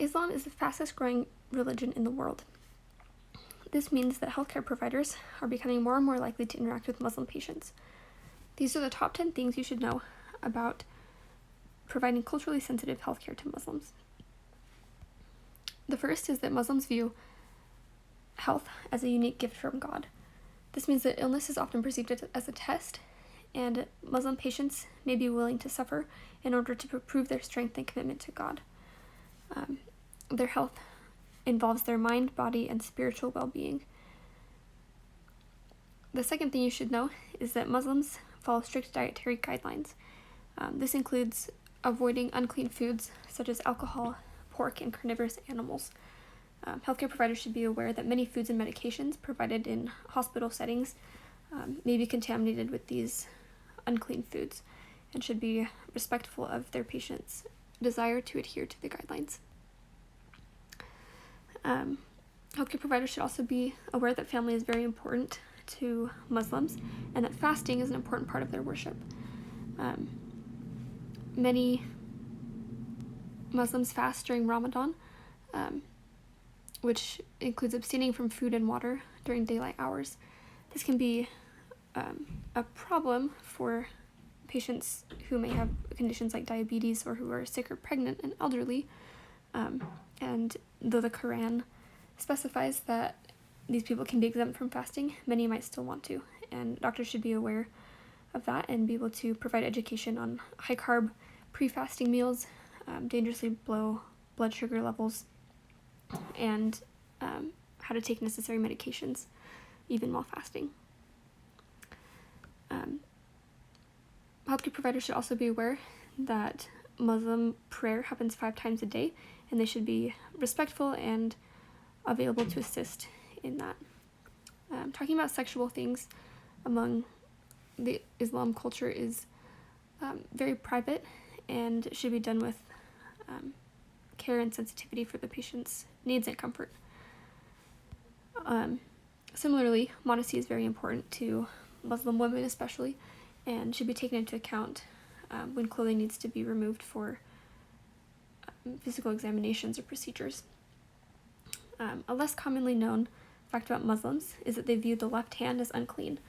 Islam is the fastest growing religion in the world. This means that healthcare providers are becoming more and more likely to interact with Muslim patients. These are the top 10 things you should know about providing culturally sensitive healthcare to Muslims. The first is that Muslims view health as a unique gift from God. This means that illness is often perceived as a test, and Muslim patients may be willing to suffer in order to prove their strength and commitment to God. Their health involves their mind, body, and spiritual well-being. The second thing you should know is that Muslims follow strict dietary guidelines. This includes avoiding unclean foods such as alcohol, pork, and carnivorous animals. Healthcare providers should be aware that many foods and medications provided in hospital settings may be contaminated with these unclean foods and should be respectful of their patients' desire to adhere to the guidelines. Healthcare providers should also be aware that family is very important to Muslims and that fasting is an important part of their worship. Many Muslims fast during Ramadan, which includes abstaining from food and water during daylight hours. This can be a problem for patients who may have conditions like diabetes or who are sick or pregnant and elderly. And though the Quran specifies that these people can be exempt from fasting, many might still want to. And doctors should be aware of that and be able to provide education on high-carb pre-fasting meals, dangerously low blood sugar levels, and how to take necessary medications even while fasting. Healthcare providers should also be aware that Muslim prayer happens 5 times a day, and they should be respectful and available to assist in that. Talking about sexual things among the Islam culture is very private and should be done with care and sensitivity for the patient's needs and comfort. Similarly, modesty is very important to Muslim women especially, and should be taken into account when clothing needs to be removed for physical examinations or procedures. A less commonly known fact about Muslims is that they view the left hand as unclean,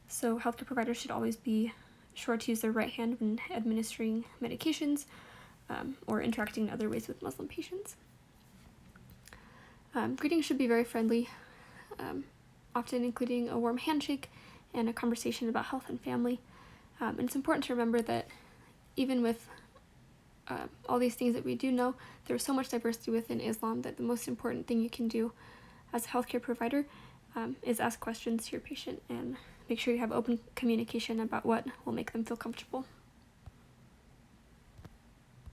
so healthcare providers should always be sure to use their right hand when administering medications or interacting in other ways with Muslim patients. Greetings should be very friendly, often including a warm handshake and a conversation about health and family. And it's important to remember that even with all these things that we do know, there's so much diversity within Islam that the most important thing you can do as a healthcare provider is ask questions to your patient and make sure you have open communication about what will make them feel comfortable.